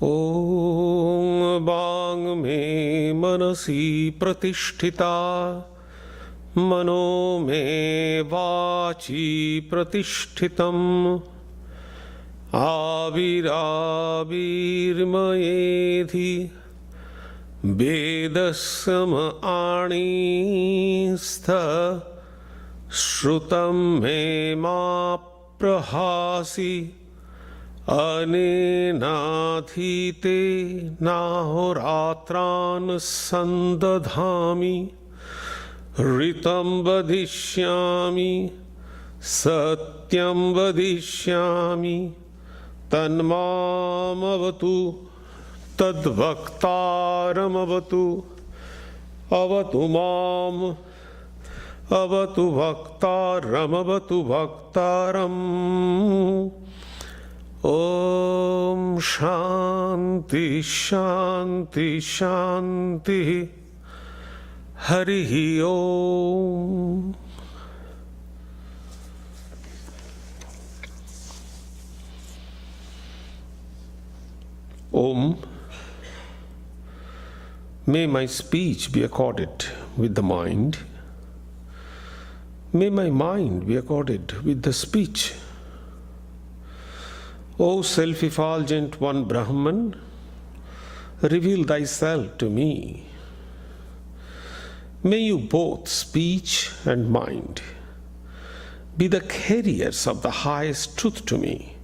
ॐ वाङ् मे मनसि प्रतिष्ठिता मनो मे वाचि प्रतिष्ठितम् आविराविर्मयेधि वेदस्सम आणीस्थ श्रुतं मे मा प्रहासि अनेनाधीते नाहोरात्रान् सन्दधामि ऋतं वदिष्यामि सत्यं वदिष्यामि तन्मामवतु तद्वक्तारमवतु अवतु माम् अवतु वक्तारमवतु वक्तारम् ॐ शान्ति शान्ति शान्तिः हरिः ॐ। Om. May my speech be accorded with the mind. May my mind be accorded with the speech. O self-effulgent one Brahman, reveal thyself to me. May you both, speech and mind, be the carriers of the highest truth to me.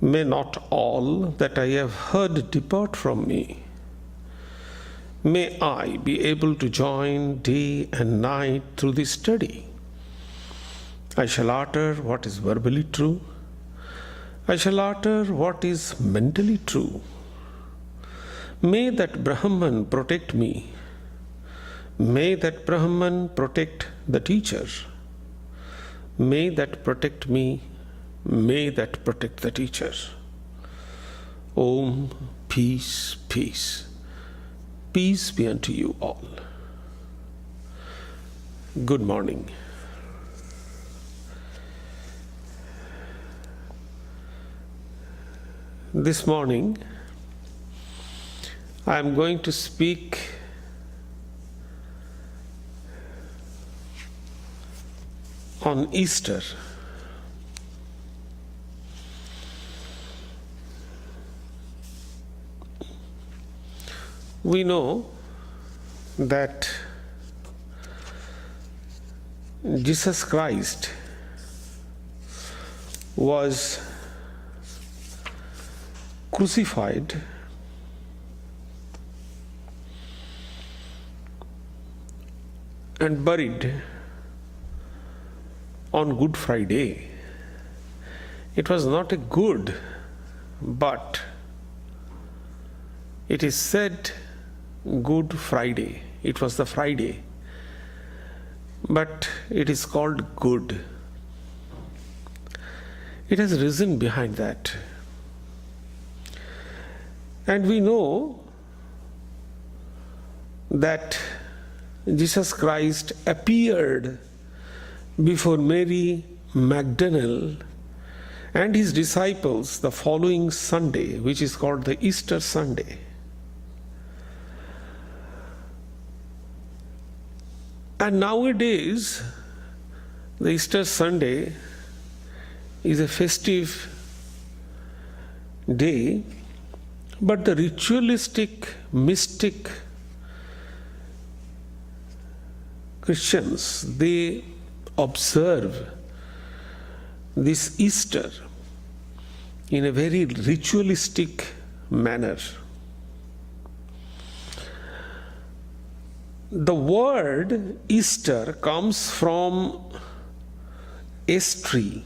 May not all that I have heard depart from me. May I be able to join day and night through this study. I shall utter what is verbally true. I shall utter what is mentally true. May that Brahman protect me. May that Brahman protect the teacher. May that protect me. May that protect the teacher. Om, peace, peace. Peace be unto you all. Good morning. This morning, I am going to speak on Easter. We know that Jesus Christ was crucified and buried on Good Friday. It was not a good, but it is said Good Friday. It was the Friday, but it is called good. It has risen behind that. And we know that Jesus Christ appeared before Mary Magdalene and his disciples the following Sunday, which is called the Easter Sunday. And nowadays, the Easter Sunday is a festive day, but the ritualistic, mystic Christians, they observe this Easter in a very ritualistic manner. The word Easter comes from Estri,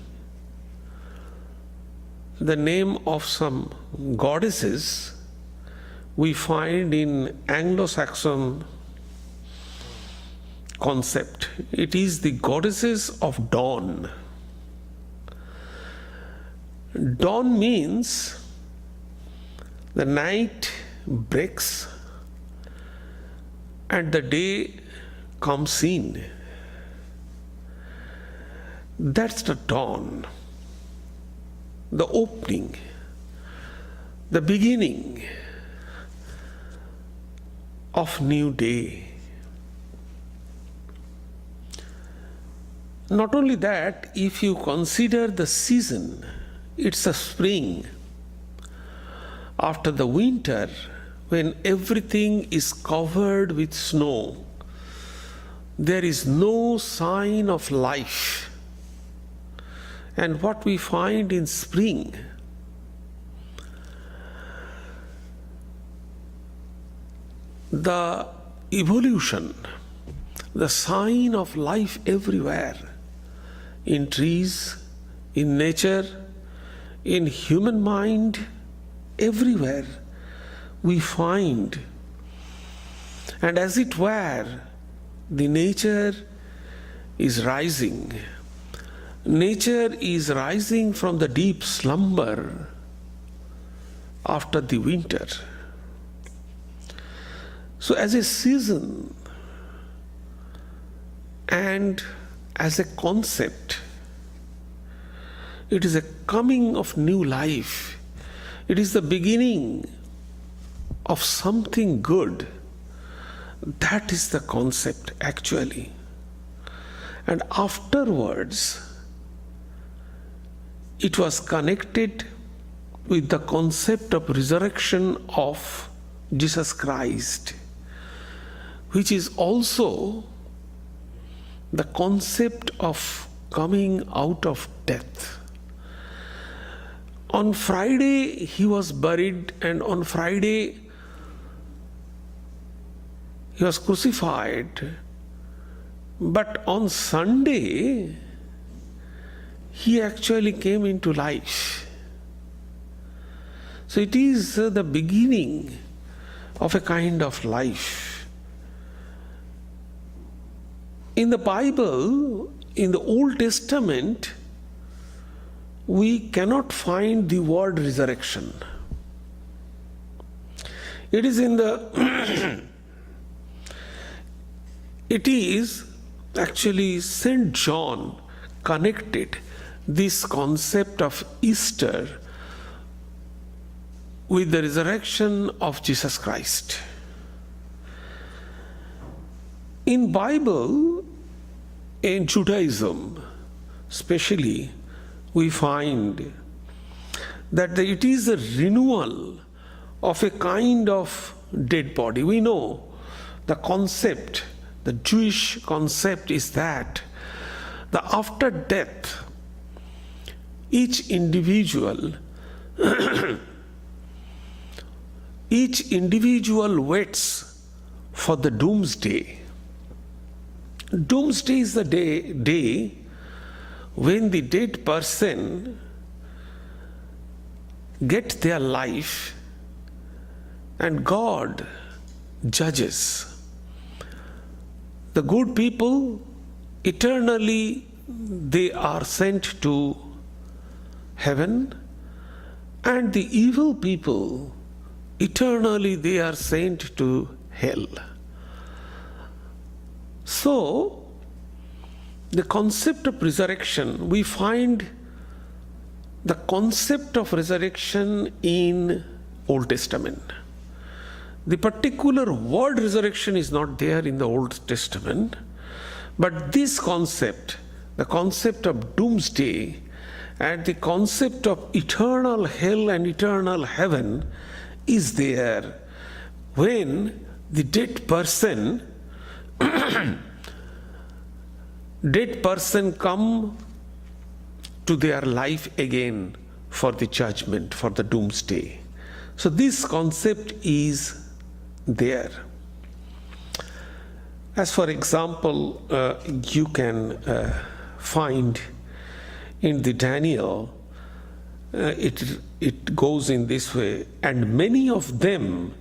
the name of some goddesses we find in Anglo-Saxon concept. It is the goddesses of dawn. Dawn means the night breaks and the day comes in. That's the dawn, the opening, the beginning of new day. Not only that, if you consider the season, it's a spring. After the winter, when everything is covered with snow, there is no sign of life. And what we find in spring, the evolution, the sign of life everywhere, in trees, in nature, in human mind, everywhere we find. And as it were, the nature is rising. Nature is rising from the deep slumber after the winter. So as a season and as a concept, it is a coming of new life. It is the beginning of something good. That is the concept actually. And afterwards, it was connected with the concept of resurrection of Jesus Christ, which is also the concept of coming out of death. On Friday he was buried, and on Friday he was crucified. But on Sunday he actually came into life. So it is the beginning of a kind of life. In the Bible, in the Old Testament, we cannot find the word resurrection. It is in the it is actually St. John connected this concept of Easter with the resurrection of Jesus Christ. In Bible, in Judaism especially, we find that it is a renewal of a kind of dead body. We know the concept, the Jewish concept is that after death, each individual waits for the doomsday. Doomsday is the day when the dead person gets their life and God judges. The good people, eternally they are sent to heaven, and the evil people, eternally they are sent to hell. So, the concept of resurrection, we find the concept of resurrection in Old Testament. The particular word resurrection is not there in the Old Testament, but this concept, the concept of doomsday and the concept of eternal hell and eternal heaven is there when the dead person come to their life again for the judgment, for the doomsday. So this concept is there. As for example, you can find in the Daniel, it goes in this way, and many of them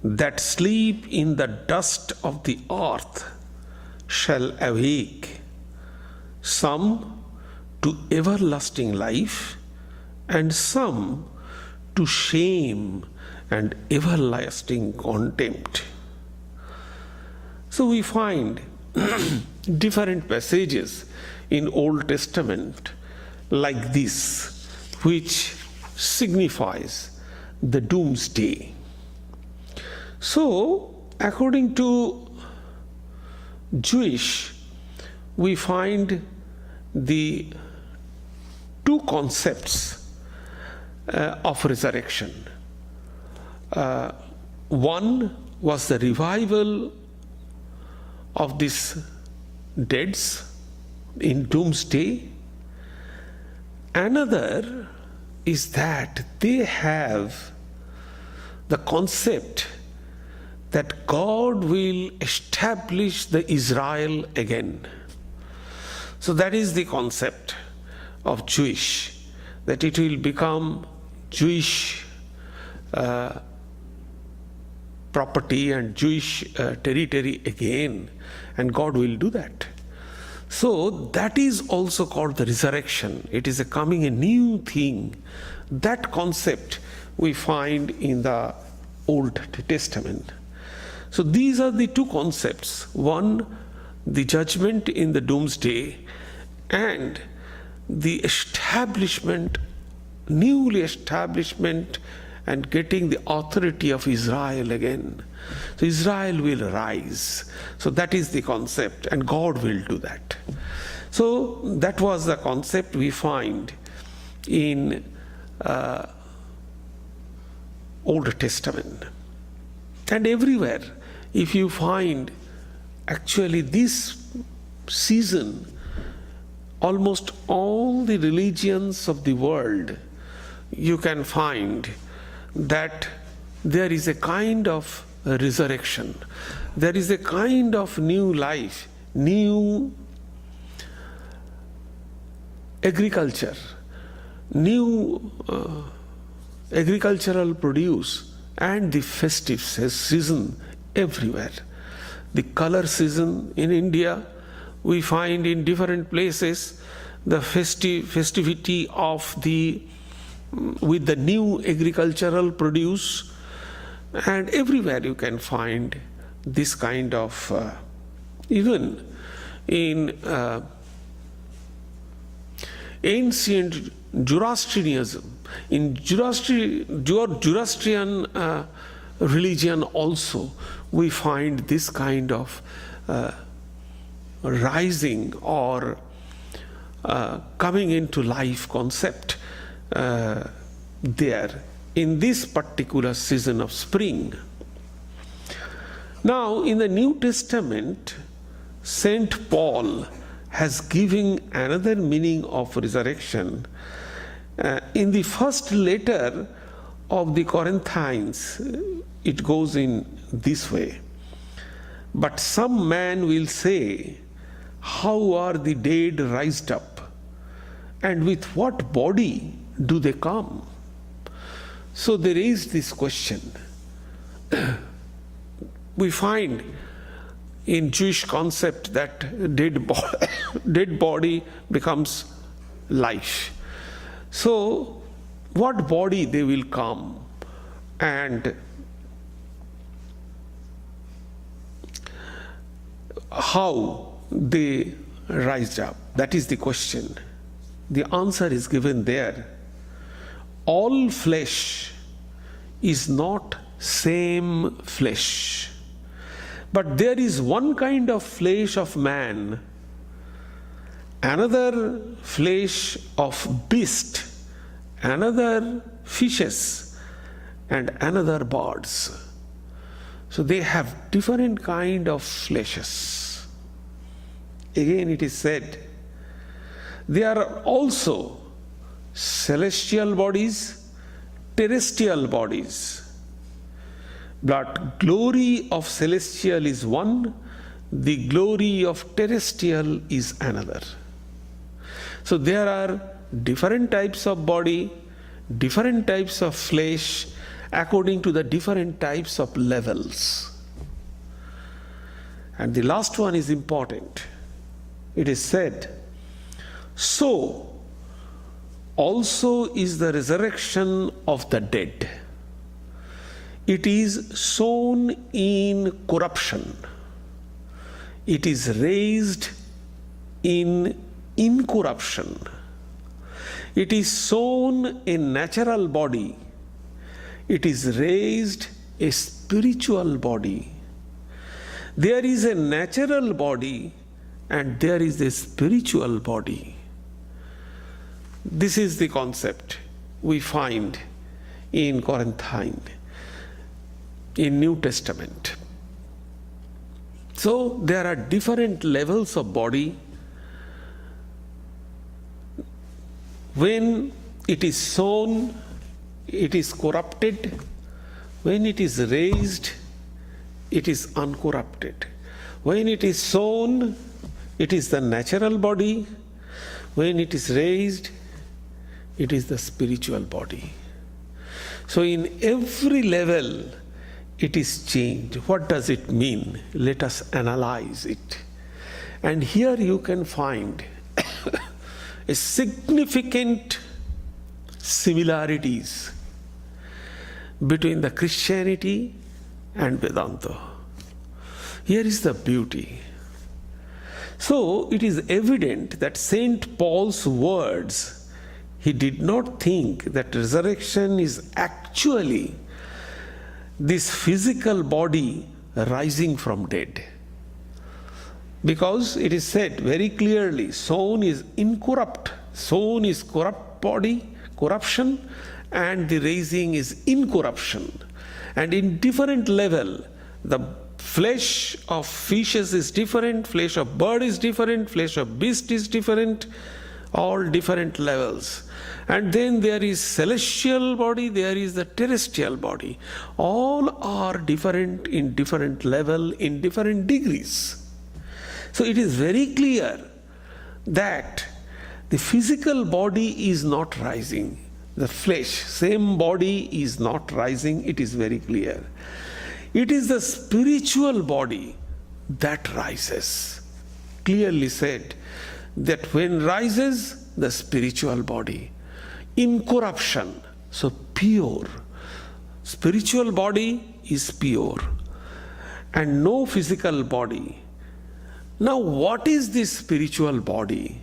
that sleep in the dust of the earth shall awake, some to everlasting life, and some to shame and everlasting contempt. So we find different passages in Old Testament like this, which signifies the doomsday. So, according to Jewish, we find the two concepts of resurrection. One was the revival of these deads in doomsday. Another is that they have the concept that God will establish the Israel again. So that is the concept of Jewish, that it will become Jewish property and Jewish territory again, and God will do that. So that is also called the resurrection. It is a new thing. That concept we find in the Old Testament. So these are the two concepts. One, the judgment in the doomsday, and the establishment, newly establishment, and getting the authority of Israel again. So Israel will rise. So that is the concept, and God will do that. So that was the concept we find in Old Testament. And everywhere, if you find actually this season, almost all the religions of the world, you can find that there is a kind of resurrection. There is a kind of new life, new agriculture, new agricultural produce, and the festive season everywhere. The color season in India, we find in different places the festivity of with the new agricultural produce, and everywhere you can find this kind of even in ancient Zoroastrianism, in Zoroastrian religion also, we find this kind of rising or coming into life concept there in this particular season of spring. Now, in the New Testament, Saint Paul has given another meaning of resurrection. In the first letter of the Corinthians, it goes in this way: but some man will say, how are the dead raised up? And with what body do they come? So there is this question. We find in Jewish concept that dead body becomes life. So what body they will come, and how they rise up? That is the question. The answer is given there. All flesh is not same flesh, but there is one kind of flesh of man, another flesh of beast, another fishes, and another birds. So they have different kind of fleshes. Again it is said, there are also celestial bodies, terrestrial bodies. But glory of celestial is one, the glory of terrestrial is another. So there are different types of body, different types of flesh, according to the different types of levels. And the last one is important. It is said, so also is the resurrection of the dead. It is sown in corruption. It is raised in incorruption. It is sown in natural body. it is raised a spiritual body. There is a natural body and there is a spiritual body. This is the concept we find in Corinthian, in New Testament. So there are different levels of body. When it is sown, it is corrupted. When it is raised, it is uncorrupted. When it is sown, it is the natural body. When it is raised, it is the spiritual body. So in every level, it is changed. What does it mean? Let us analyze it. And here you can find a significant similarities between the Christianity and Vedanta. Here is the beauty. So it is evident that Saint Paul's words, he did not think that resurrection is actually this physical body rising from dead. Because it is said very clearly, sown is incorrupt, sown is corrupt body, corruption, and the raising is incorruption. And in different level, the flesh of fishes is different, flesh of bird is different, flesh of beast is different, all different levels. And then there is celestial body, there is the terrestrial body. All are different in different level, in different degrees. So it is very clear that the physical body is not rising. The flesh, same body is not rising, it is very clear. It is the spiritual body that rises. Clearly said that when rises the spiritual body, incorruption, so pure. Spiritual body is pure and no physical body. Now what is this spiritual body?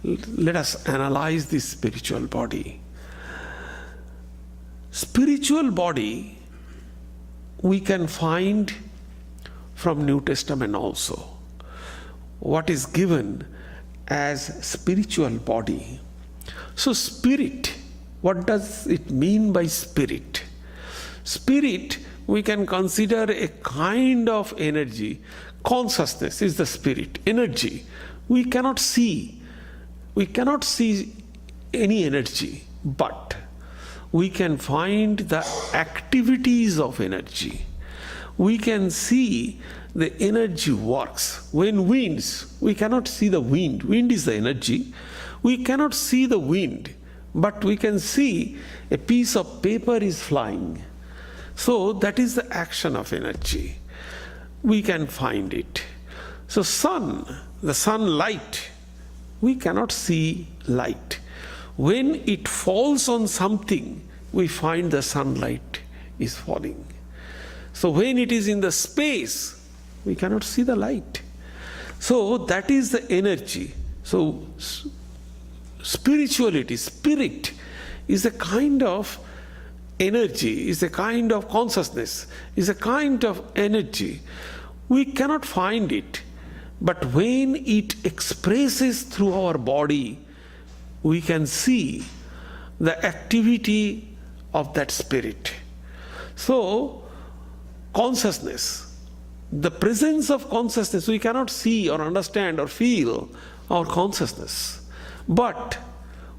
Let us analyze this spiritual body. Spiritual body we can find from New Testament also. What is given as spiritual body. So spirit, what does it mean by spirit? Spirit we can consider a kind of energy. Consciousness is the spirit, energy. We cannot see any energy, but we can find the activities of energy. We can see the energy works. When winds, we cannot see the wind. Wind is the energy. We cannot see the wind, but we can see a piece of paper is flying. So that is the action of energy. We can find it. So the sunlight, we cannot see light. When it falls on something, we find the sunlight is falling. So when it is in the space, we cannot see the light. So that is the energy. So spirituality, spirit, is a kind of energy, is a kind of consciousness, is a kind of energy. We cannot find it, but when it expresses through our body, we can see the activity of that spirit. So consciousness, the presence of consciousness, we cannot see or understand or feel our consciousness, but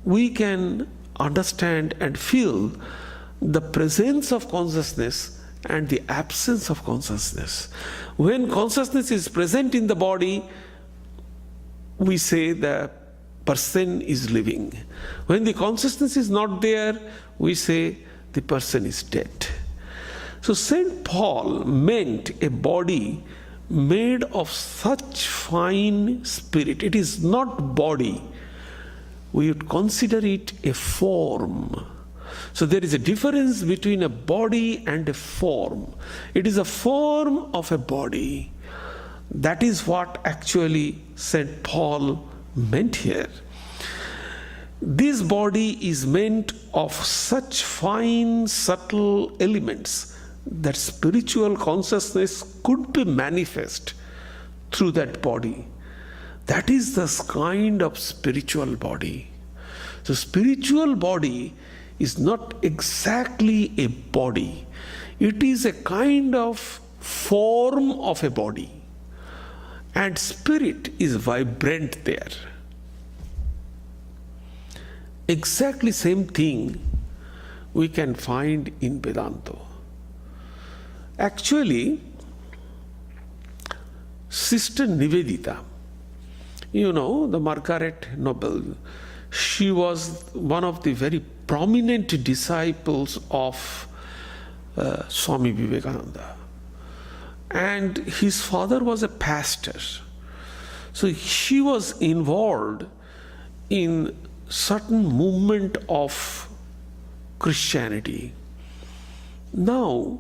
we can understand and feel the presence of consciousness and the absence of consciousness. When consciousness is present in the body, we say the person is living. When the consciousness is not there, we say the person is dead. So St. Paul meant a body made of such fine spirit. It is not body. We would consider it a form. So there is a difference between a body and a form. It is a form of a body. That is what actually St. Paul meant here. This body is meant of such fine, subtle elements that spiritual consciousness could be manifest through that body. That is the kind of spiritual body. So spiritual body is not exactly a body. It is a kind of form of a body. And spirit is vibrant there. Exactly same thing we can find in Vedanta. Actually, Sister Nivedita, you know, the Margaret Nobel, she was one of the very prominent disciples of Swami Vivekananda. And his father was a pastor. So she was involved in certain movement of Christianity. Now,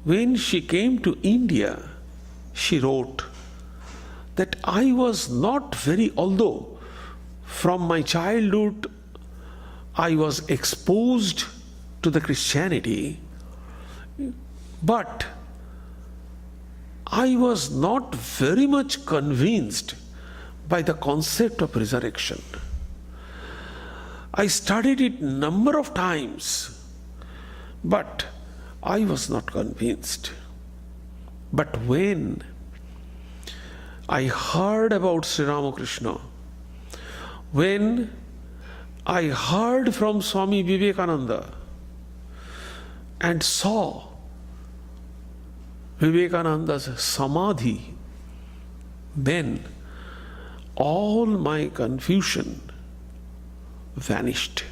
when she came to India, she wrote that I was not very, although from my childhood I was exposed to the Christianity, but I was not very much convinced by the concept of resurrection. I studied it number of times, but I was not convinced. But when I heard about Sri Ramakrishna, when I heard from Swami Vivekananda and saw Vivekananda's samadhi, then all my confusion vanished.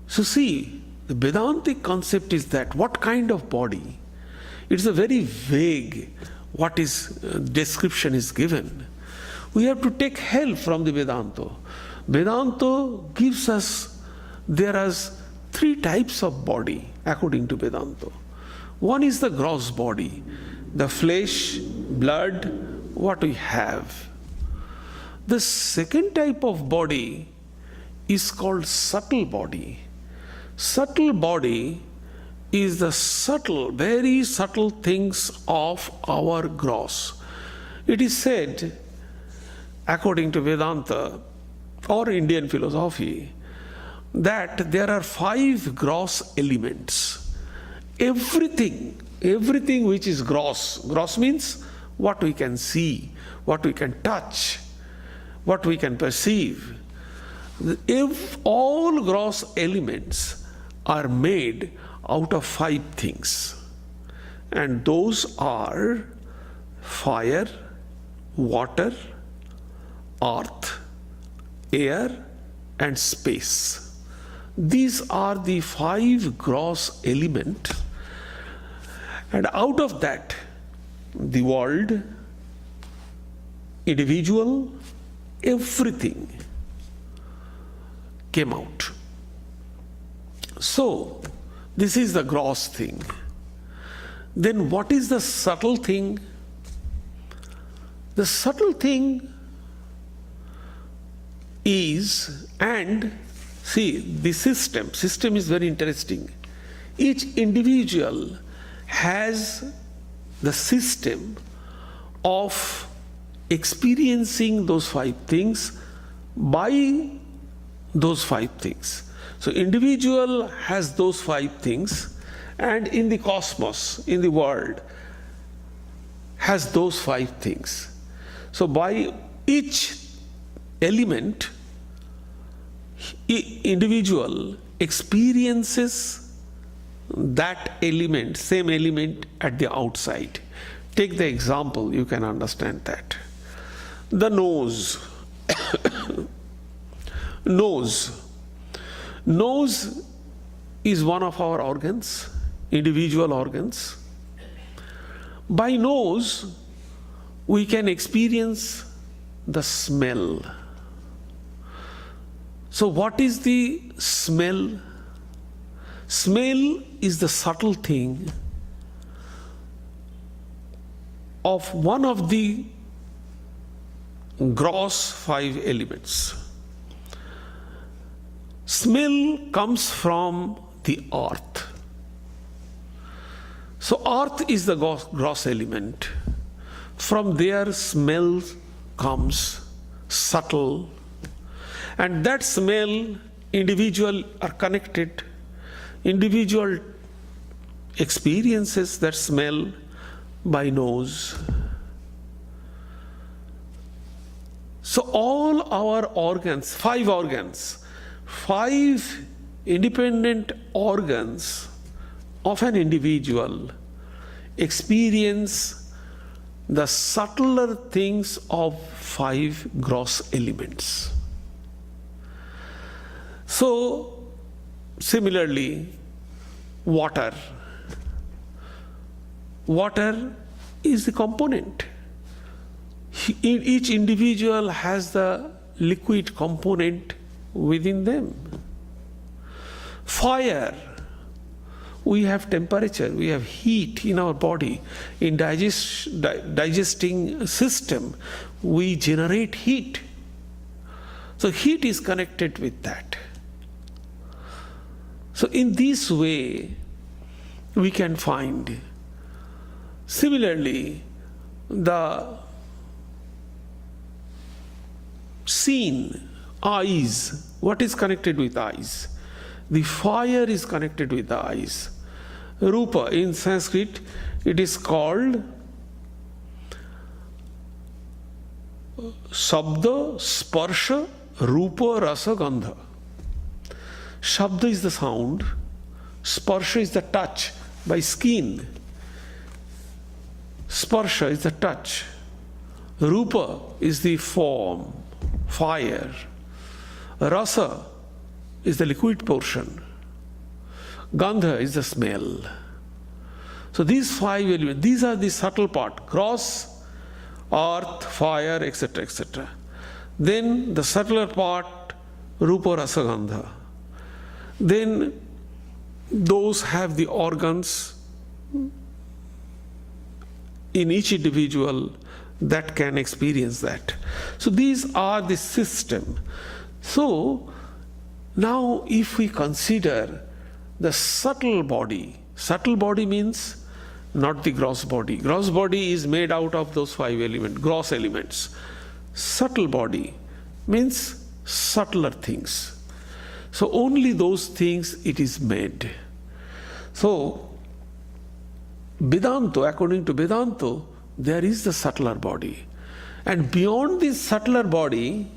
So see, the Vedantic concept is that what kind of body? It's a very vague what is description is given. We have to take help from the Vedanta. Vedanta gives us, there are three types of body according to Vedanta. One is the gross body, the flesh, blood, what we have. The second type of body is called subtle body. Subtle body is the subtle, very subtle things of our gross. It is said, according to Vedanta or Indian philosophy, that there are 5 gross elements. Everything which is gross means what we can see, what we can touch, what we can perceive. If all gross elements are made out of 5 things, and those are fire, water, earth, air, and space. These are the 5 gross elements, and out of that, the world, individual, everything came out. So, this is the gross thing. Then what is the subtle thing? The subtle thing is, and see, the system is very interesting. Each individual has the system of experiencing those 5 things by those 5 things. So individual has those 5 things, and in the cosmos, in the world, has those 5 things. So by each element, individual experiences that element, same element at the outside. Take the example, you can understand that. The nose. Nose is one of our organs, individual organs. By nose, we can experience the smell. So what is the smell? Smell is the subtle thing of one of the gross 5 elements. Smell comes from the earth. So earth is the gross element. From there smell comes, subtle. And that smell, individual are connected. Individual experiences that smell by nose. So all our organs, 5 organs, 5 independent organs of an individual experience the subtler things of 5 gross elements. So, similarly, water. Water is the component. Each individual has the liquid component within them. Fire. We have temperature, we have heat in our body. In digesting system, we generate heat. So heat is connected with that. So in this way, we can find. Similarly, the seen, eyes. What is connected with eyes? The fire is connected with the eyes. Rupa, in Sanskrit, it is called Shabda, Sparsha, Rupa, Rasa, Gandha. Shabda is the sound, Sparsha is the touch by skin, Sparsha is the touch, Rupa is the form, fire, Rasa is the liquid portion, Gandha is the smell. So these 5 elements, these are the subtle part, gross, earth, fire, etc., etc. Then the subtler part, Rupa, Rasa, Gandha. Then those have the organs in each individual that can experience that. So these are the system. So now if we consider the subtle body means not the gross body. Gross body is made out of those 5 elements, gross elements. Subtle body means subtler things. So only those things it is made. So Vedanta, according to Vedanta, there is the subtler body. And beyond this subtler body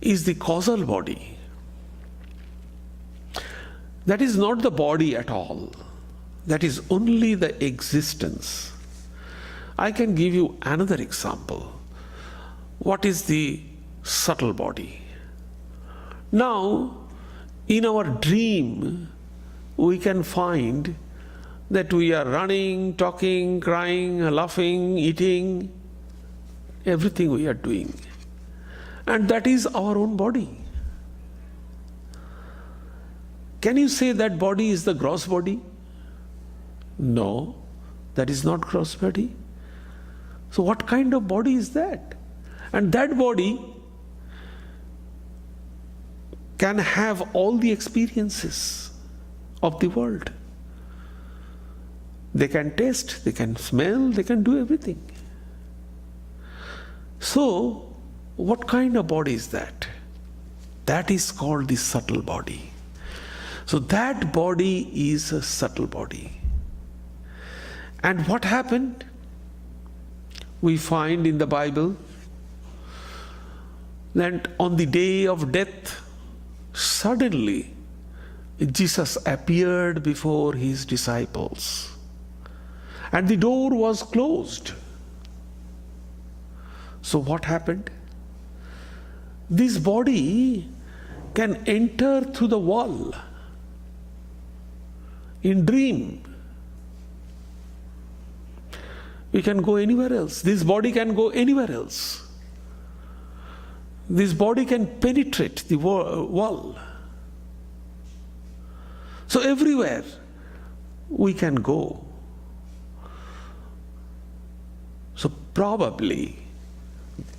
is the causal body. That is not the body at all. That is only the existence. I can give you another example. What is the subtle body? Now, in our dream, we can find that we are running, talking, crying, laughing, eating, everything we are doing. And that is our own body. Can you say that body is the gross body? No, that is not gross body. So what kind of body is that? And that body can have all the experiences of the world. They can taste, they can smell, they can do everything. So, what kind of body is that? That is called the subtle body. So that body is a subtle body. And what happened? We find in the Bible that on the day of death, suddenly Jesus appeared before his disciples. And the door was closed. So what happened? This body can enter through the wall in dream. We can go anywhere else. This body can go anywhere else. This body can penetrate the wall. So everywhere we can go. So probably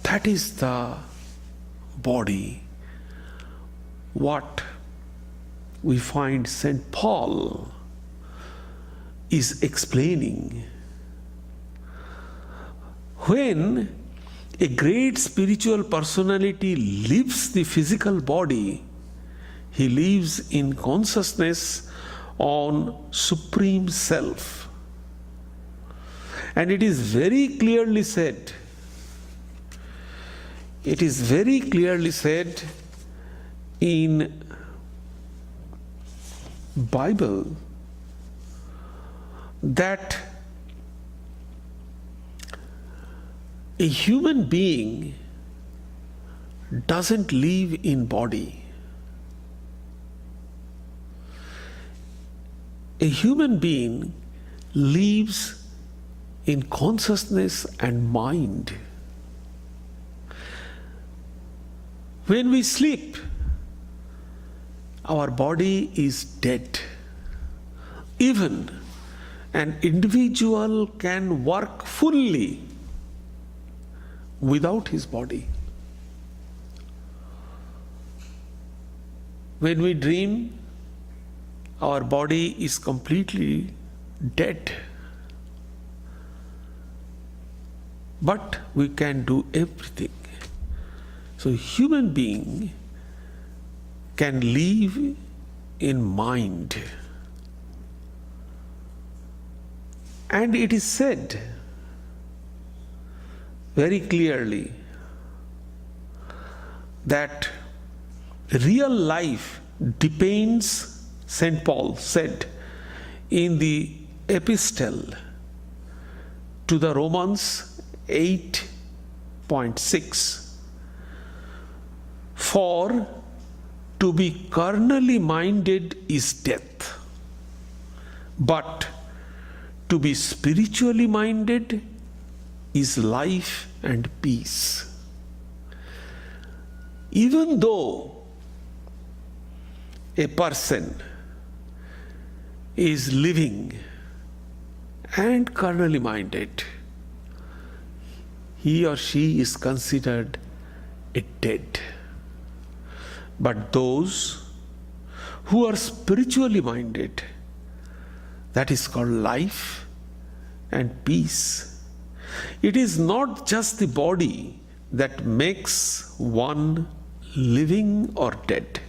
that is the body, what we find St. Paul is explaining. When a great spiritual personality leaves the physical body, he lives in consciousness on Supreme Self. And it is very clearly said, in Bible that a human being doesn't live in body. A human being lives in consciousness and mind. When we sleep, our body is dead. Even an individual can work fully without his body. When we dream, our body is completely dead. But we can do everything. So human being can live in mind. And it is said very clearly that real life depends, St. Paul said in the epistle to the Romans 8.6, for to be carnally minded is death, but to be spiritually minded is life and peace. Even though a person is living and carnally minded, he or she is considered a dead. But those who are spiritually minded, that is called life and peace. It is not just the body that makes one living or dead.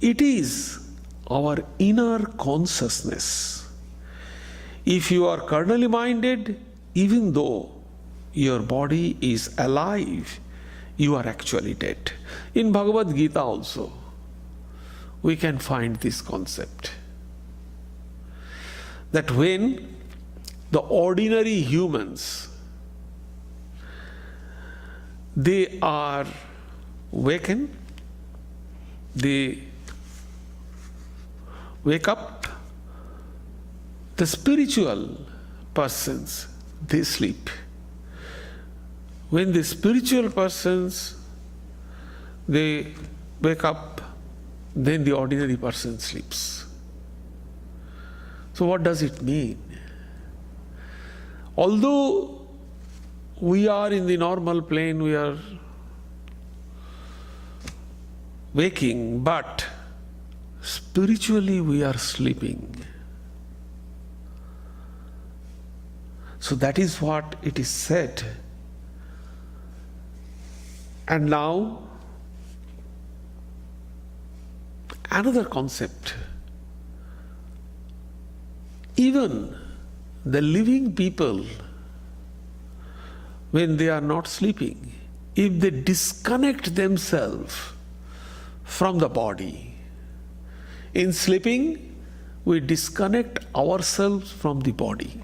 It is our inner consciousness. If you are carnally minded, even though your body is alive, you are actually dead. In Bhagavad Gita also, we can find this concept. That when the ordinary humans, they are wakened, they wake up, the spiritual persons, they sleep. When the spiritual persons, they wake up, then the ordinary person sleeps. So what does it mean? Although we are in the normal plane, we are waking, but spiritually we are sleeping. So that is what it is said. And now, another concept. Even the living people, when they are not sleeping, if they disconnect themselves from the body, in sleeping, we disconnect ourselves from the body.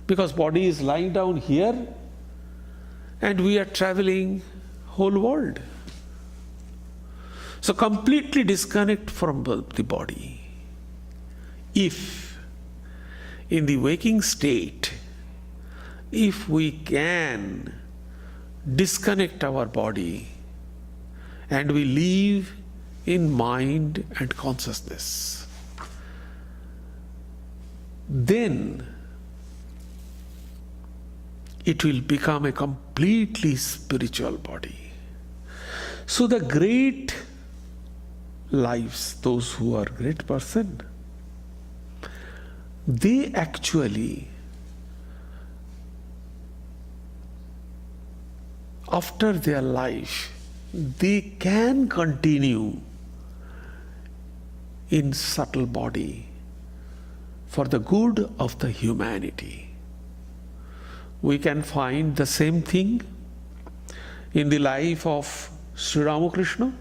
Because body is lying down here and we are traveling whole world. So completely disconnect from the body. If in the waking state, if we can disconnect our body and we live in mind and consciousness, then it will become a completely spiritual body. So the great lives, those who are great person, they actually, after their life, they can continue in subtle body for the good of the humanity. We can find the same thing in the life of Sri Ramakrishna.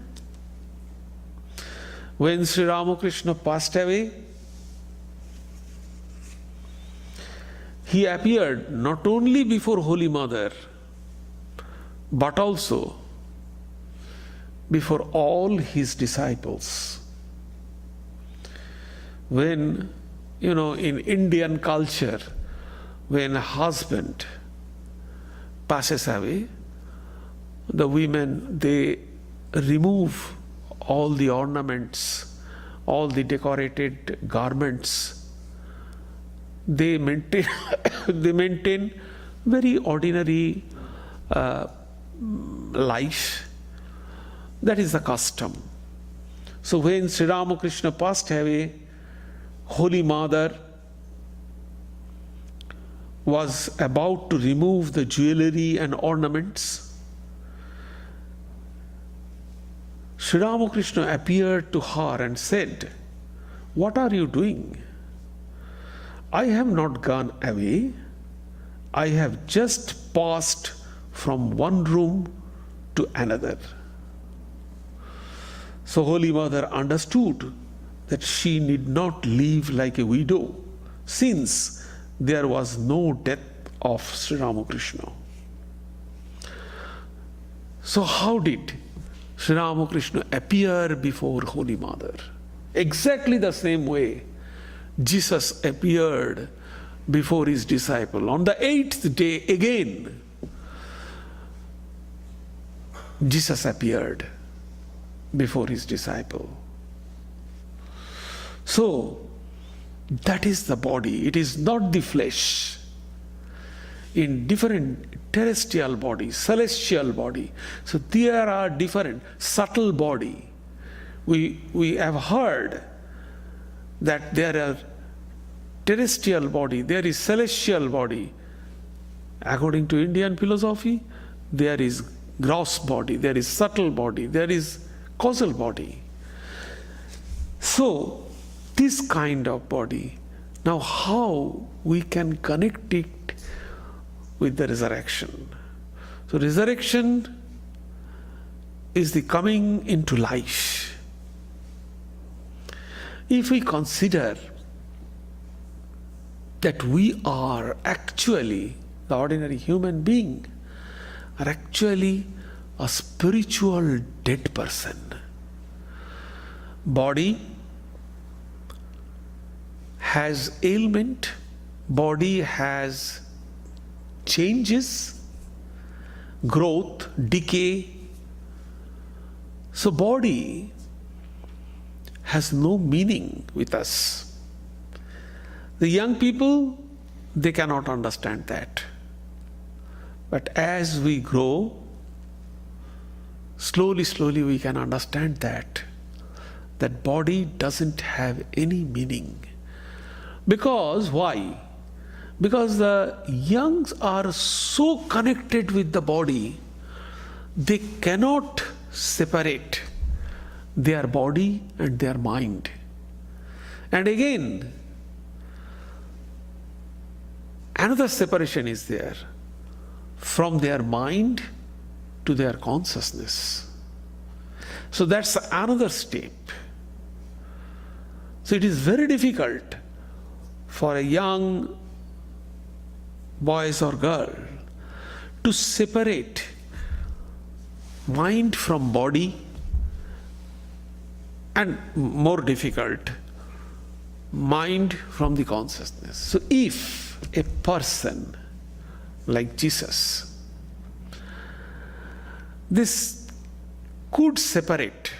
When Sri Ramakrishna passed away, he appeared not only before Holy Mother, but also before all his disciples. When, in Indian culture, when a husband passes away, the women, they remove all the ornaments, all the decorated garments. They maintain very ordinary life. That is the custom. So when Sri Ramakrishna passed away, Holy Mother was about to remove the jewelry and ornaments. Sri Ramakrishna appeared to her and said, "What are you doing? I have not gone away. I have just passed from one room to another." So Holy Mother understood that she need not live like a widow, since there was no death of Sri Ramakrishna. So how did Sri Ramakrishna appear before Holy Mother? Exactly the same way Jesus appeared before his disciple. On the 8th day again, Jesus appeared before his disciple. So, that is the body. It is not the flesh. In different terrestrial bodies, celestial body. So there are different subtle body. We have heard that there are terrestrial body, there is celestial body. According to Indian philosophy, there is gross body, there is subtle body, there is causal body. So this kind of body, now how we can connect it with the resurrection? So resurrection is the coming into life. If we consider that we are actually, the ordinary human being, are actually a spiritual dead person. Body has ailment, body has changes, growth, decay. So body has no meaning with us. The young people, they cannot understand that. But as we grow, slowly we can understand that body doesn't have any meaning. Because why? Because the youngs are so connected with the body, they cannot separate their body and their mind. And again, another separation is there, from their mind to their consciousness. So that's another step. So it is very difficult for a young boys or girl to separate mind from body, and more difficult, mind from the consciousness. So if a person like Jesus, this could separate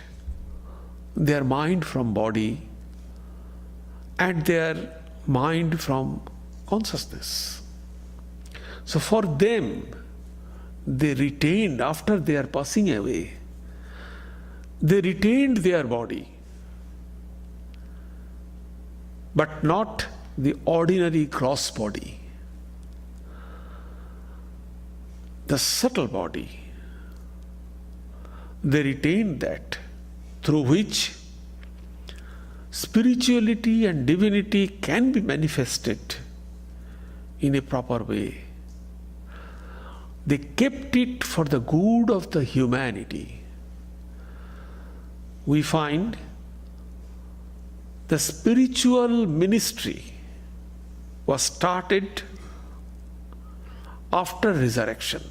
their mind from body and their mind from consciousness. So for them, they retained, after their passing away, They retained their body, but not the ordinary gross body, the subtle body. They retained that, through which spirituality and divinity can be manifested in a proper way. They kept it for the good of the humanity. We find the spiritual ministry was started after resurrection,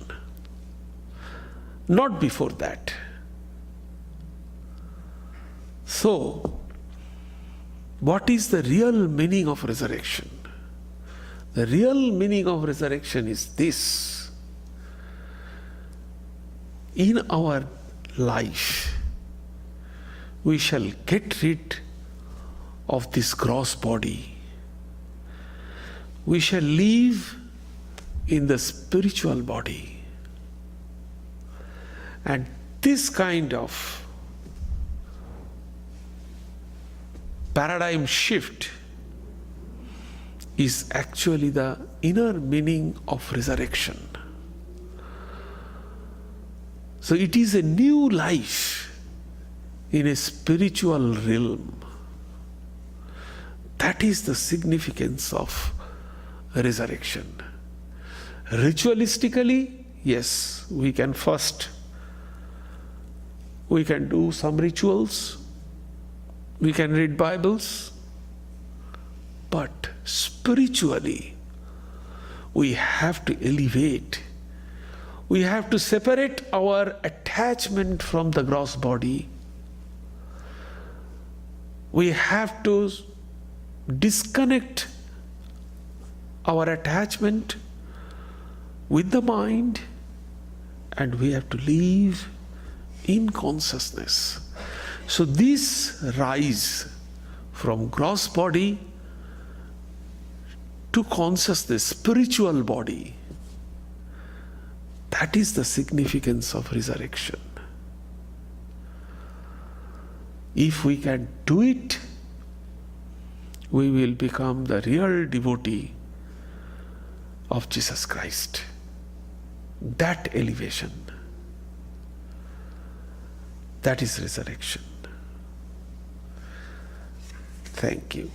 not before that. So, what is the real meaning of resurrection? The real meaning of resurrection is this: in our life, we shall get rid of this gross body. We shall live in the spiritual body. And this kind of paradigm shift is actually the inner meaning of resurrection. So it is a new life in a spiritual realm. That is the significance of resurrection. Ritualistically, yes, we can do some rituals, we can read Bibles, but spiritually, we have to elevate. We have to separate our attachment from the gross body. We have to disconnect our attachment with the mind, and we have to live in consciousness. So this rise from gross body to consciousness, spiritual body, that is the significance of resurrection. If we can do it, we will become the real devotee of Jesus Christ. That elevation, that is resurrection. Thank you.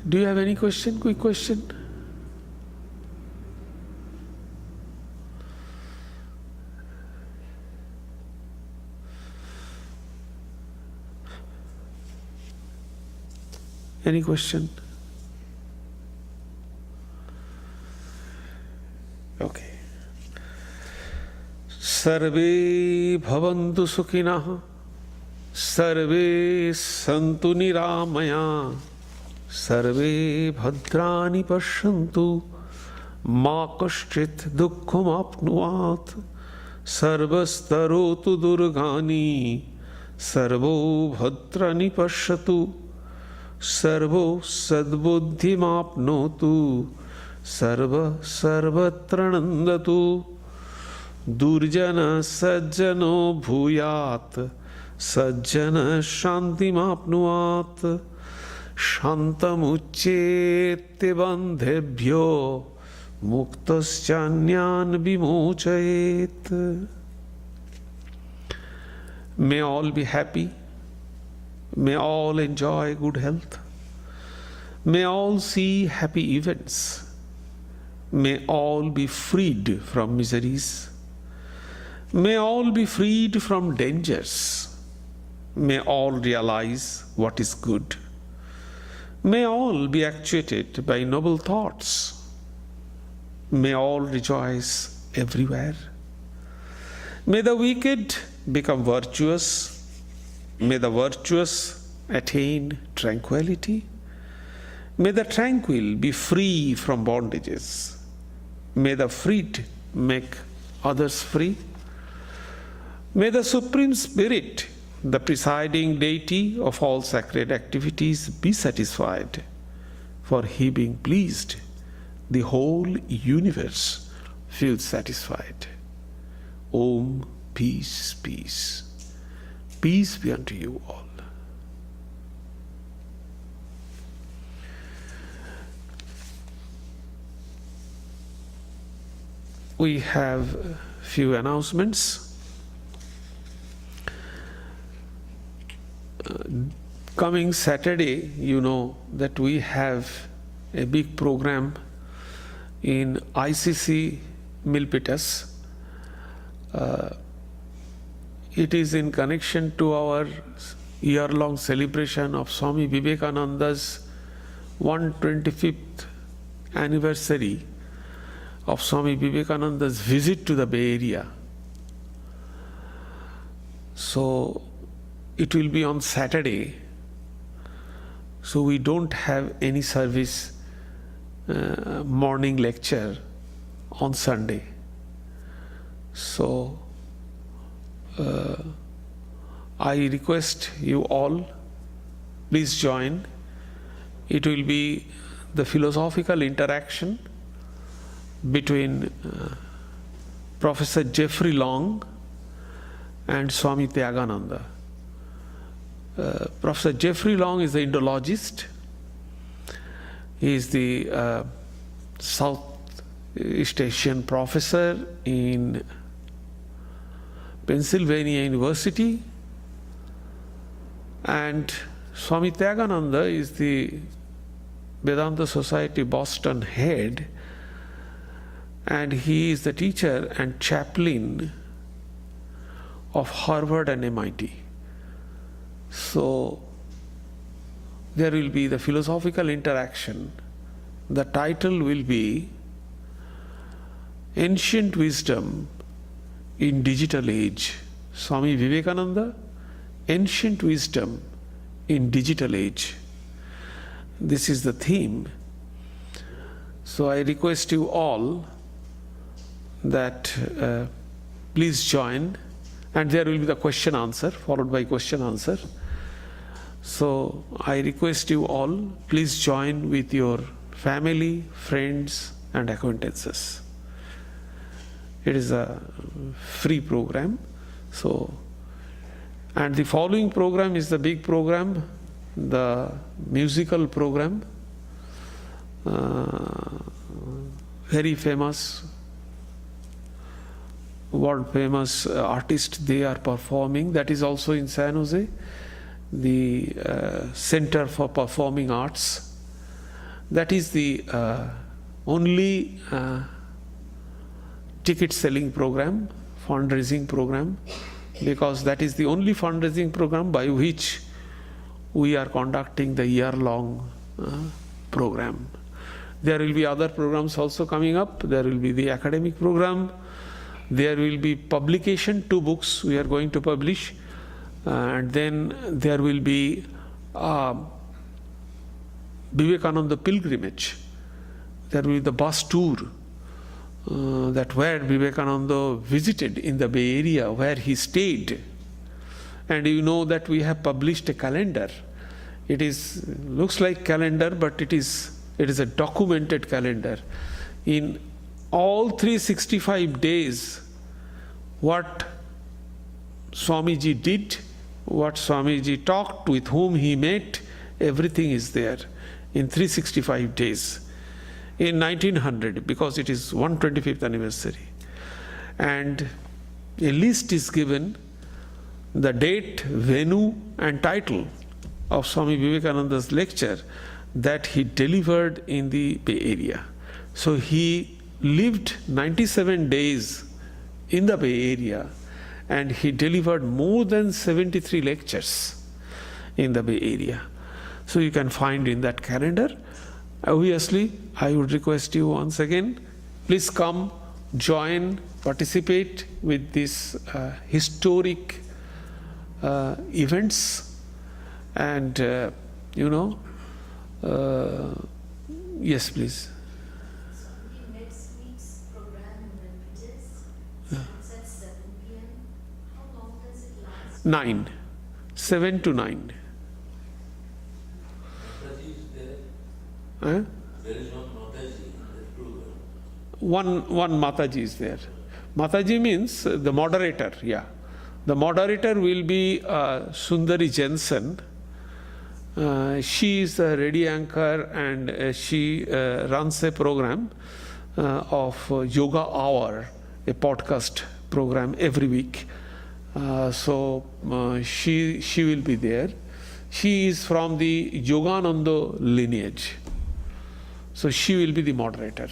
Do you have any question? Quick question? Any question? Okay. Sarve bhavantu sukhinah, sarve santu niramaya, sarve bhadrani pashyantu, ma kaschit dukkham apnuat, sarvastarotu durgani, sarvo bhadrani pashyatu, sarvo sadbuddhimapnotu, sarva sarvatranandatu, durjana sajjano bhuyat, sajjana shantimapnuat, shantamucchete bandhebhyo, muktaschanyan vimochayet. May all be happy. May all enjoy good health. May all see happy events. May all be freed from miseries. May all be freed from dangers. May all realize what is good. May all be actuated by noble thoughts. May all rejoice everywhere. May the wicked become virtuous. May the virtuous attain tranquility. May the tranquil be free from bondages. May the freed make others free. May the Supreme Spirit, the presiding deity of all sacred activities, be satisfied, for he being pleased the whole universe feels satisfied. Om, peace, peace. Peace be unto you all. We have a few announcements. Coming Saturday, you know that we have a big program in ICC Milpitas. It is in connection to our year-long celebration of Swami Vivekananda's 125th anniversary of Swami Vivekananda's visit to the Bay Area. So it will be on Saturday. So we don't have any service, morning lecture on Sunday. So I request you all, please join. It will be the philosophical interaction between Professor Jeffrey Long and Swami Tyagananda. Professor Jeffrey Long is the Indologist. He is the Southeast Asian professor in Pennsylvania University, and Swami Tyagananda is the Vedanta Society Boston head, and he is the teacher and chaplain of Harvard and MIT. So there will be the philosophical interaction. The title will be Ancient Wisdom in Digital Age. Swami Vivekananda, Ancient Wisdom in Digital Age. This is the theme. So I request you all that please join, and there will be the question answer followed by question answer. So I request you all, please join with your family, friends and acquaintances. It is a free program. So, and the following program is the big program, the musical program. Very famous, world famous artists, they are performing. That is also in San Jose, the Center for Performing Arts. That is the only ticket selling program, fundraising program, because that is the only fundraising program by which we are conducting the year-long program. There will be other programs also coming up. There will be the academic program. There will be publication, 2 books we are going to publish. And then there will be Vivekananda pilgrimage. There will be the bus tour that where Vivekananda visited in the Bay Area, where he stayed. And you know that we have published a calendar. It is looks like calendar, but it is a documented calendar. In all 365 days, what Swamiji did, what Swamiji talked, with whom he met, everything is there in 365 days. In 1900, because it is 125th anniversary. And a list is given, the date, venue and title of Swami Vivekananda's lecture that he delivered in the Bay Area. So he lived 97 days in the Bay Area, and he delivered more than 73 lectures in the Bay Area. So you can find in that calendar. Obviously, I would request you once again, please come, join, participate with these historic events, and yes, please. Next week's program starts at 7 p.m. How long does it last? 9, 7 to 9. Mataji is there. Huh? There is no Mataji in the One Mataji is there. Mataji means the moderator, yeah. The moderator will be Sundari Jensen. She is the ready anchor, and she runs a program of Yoga Hour, a podcast program every week. So she will be there. She is from the Yogananda lineage. So she will be the moderator.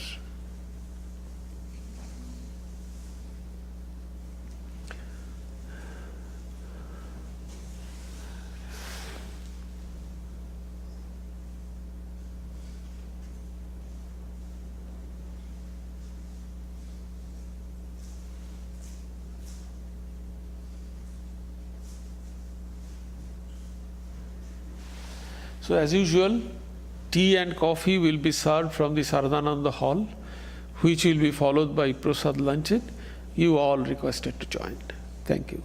So as usual, tea and coffee will be served from the Saradananda hall, which will be followed by Prasad luncheon. You all requested to join. Thank you.